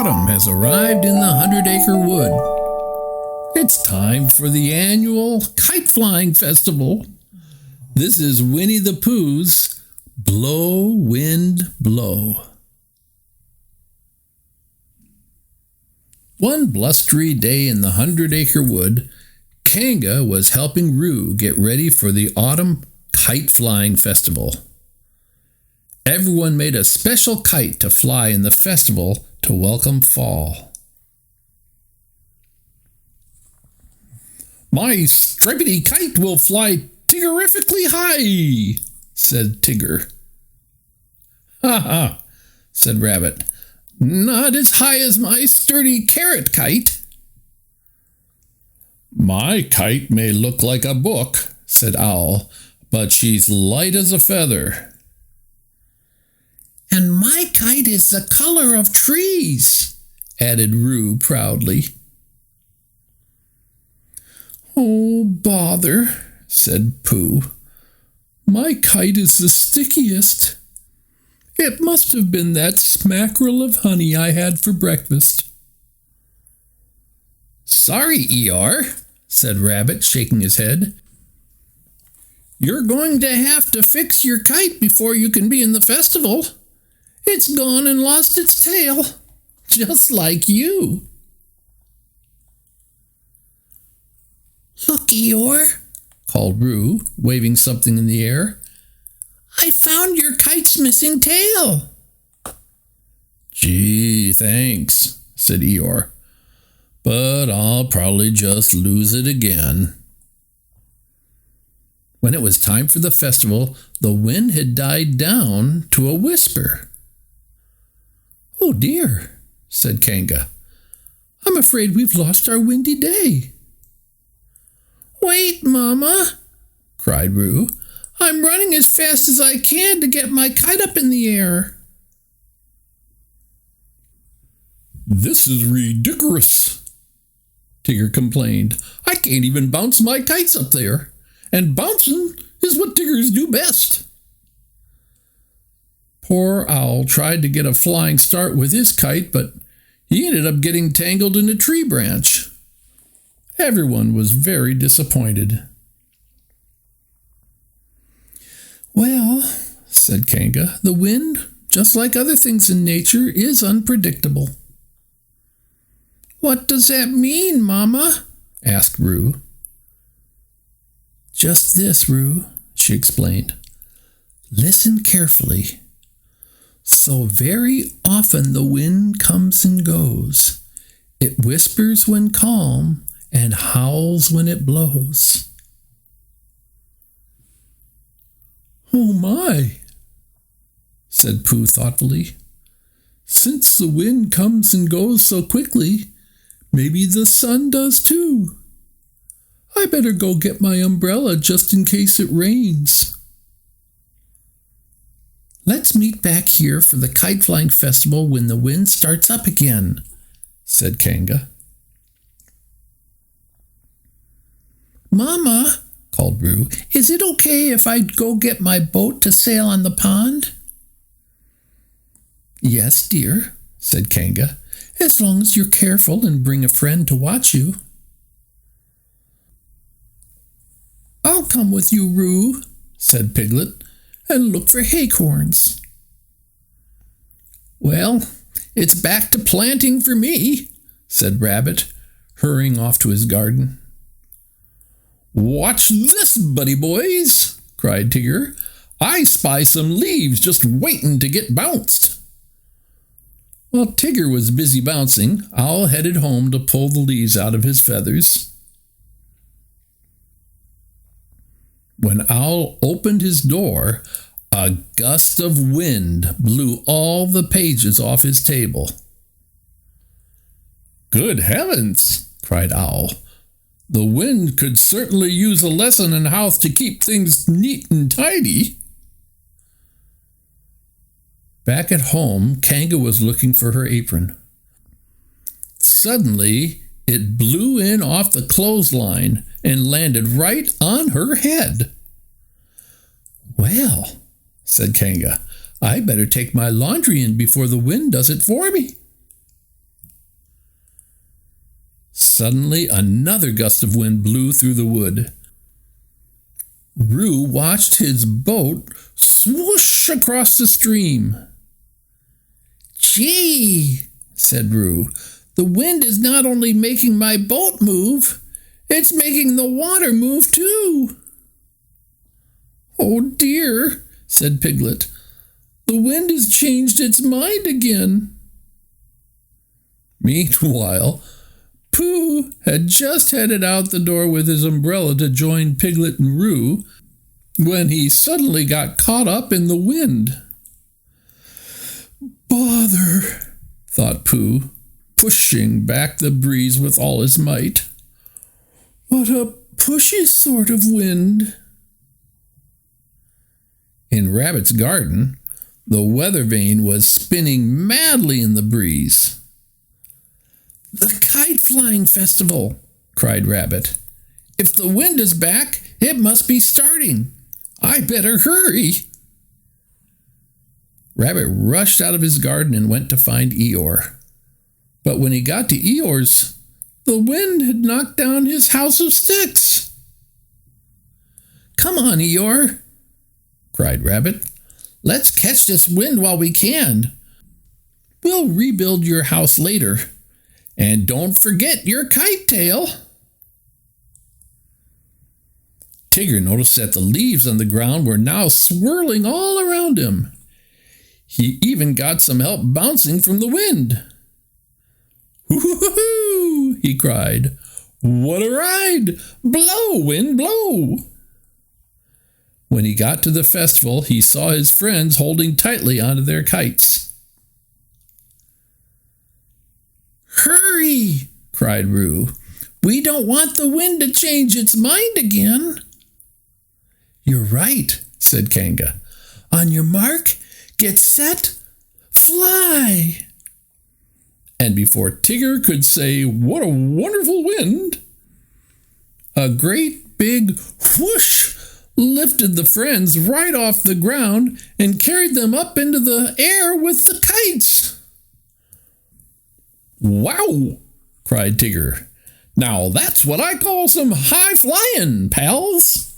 Autumn has arrived in the 100 Acre Wood. It's time for the annual kite-flying festival. This is Winnie the Pooh's Blow, Wind, Blow. One blustery day in the 100 Acre Wood, Kanga was helping Roo get ready for the Autumn Kite-Flying Festival. Everyone made a special kite to fly in the festival to welcome fall. "My stripedy kite will fly tiggerifically high," said Tigger. "Ha ha," said Rabbit. "Not as high as my sturdy carrot kite." "My kite may look like a book," said Owl, "but she's light as a feather." "And my kite is the color of trees," added Roo proudly. "Oh, bother," said Pooh. "My kite is the stickiest. It must have been that smackerel of honey I had for breakfast." "Sorry, Eeyore," said Rabbit, shaking his head. "You're going to have to fix your kite before you can be in the festival. It's gone and lost its tail, just like you." "Look, Eeyore," called Roo, waving something in the air. "I found your kite's missing tail." "Gee, thanks," said Eeyore. "But I'll probably just lose it again." When it was time for the festival, the wind had died down to a whisper. "Oh dear," said Kanga. "I'm afraid we've lost our windy day." "Wait, Mama," cried Roo. "I'm running as fast as I can to get my kite up in the air." "This is ridiculous," Tigger complained. "I can't even bounce my kites up there, and bouncing is what Tiggers do best." Poor Owl tried to get a flying start with his kite, but he ended up getting tangled in a tree branch. Everyone was very disappointed. "Well," said Kanga, "the wind, just like other things in nature, is unpredictable." "What does that mean, Mama?" asked Roo. "Just this, Roo," she explained. "Listen carefully. So very often the wind comes and goes. It whispers when calm and howls when it blows." "Oh my," said Pooh thoughtfully. "Since the wind comes and goes so quickly, maybe the sun does too. I better go get my umbrella just in case it rains." "Let's meet back here for the kite-flying festival when the wind starts up again," said Kanga. "Mama," called Roo, "is it okay if I go get my boat to sail on the pond?" "Yes, dear," said Kanga, "as long as you're careful and bring a friend to watch you." "I'll come with you, Roo," said Piglet, "and look for acorns." "Well, it's back to planting for me," said Rabbit, hurrying off to his garden. "Watch this, buddy boys," cried Tigger. "I spy some leaves just waiting to get bounced." While Tigger was busy bouncing, Owl headed home to pull the leaves out of his feathers. When Owl opened his door, a gust of wind blew all the pages off his table. "Good heavens!" cried Owl. "The wind could certainly use a lesson in how to keep things neat and tidy." Back at home, Kanga was looking for her apron. Suddenly, it blew in off the clothesline and landed right on her head. "Well," said Kanga, "I better take my laundry in before the wind does it for me." Suddenly, another gust of wind blew through the wood. Roo watched his boat swoosh across the stream. "Gee," said Roo, "the wind is not only making my boat move, it's making the water move too." "Oh dear," said Piglet, "the wind has changed its mind again." Meanwhile, Pooh had just headed out the door with his umbrella to join Piglet and Roo when he suddenly got caught up in the wind. "Bother," thought Pooh, pushing back the breeze with all his might. "What a pushy sort of wind." In Rabbit's garden, the weather vane was spinning madly in the breeze. "The kite-flying festival," cried Rabbit. "If the wind is back, it must be starting. I better hurry." Rabbit rushed out of his garden and went to find Eeyore. But when he got to Eeyore's, the wind had knocked down his house of sticks. "Come on, Eeyore," cried Rabbit. "Let's catch this wind while we can. We'll rebuild your house later. And don't forget your kite tail." Tigger noticed that the leaves on the ground were now swirling all around him. He even got some help bouncing from the wind. "Hoo-hoo-hoo!" he cried. "What a ride! Blow, wind, blow!" When he got to the festival, he saw his friends holding tightly onto their kites. "Hurry!" cried Roo. "We don't want the wind to change its mind again." "You're right," said Kanga. "On your mark, get set, fly!" And before Tigger could say, "What a wonderful wind!" a great big whoosh lifted the friends right off the ground and carried them up into the air with the kites. "Wow!" cried Tigger. "Now that's what I call some high flying, pals."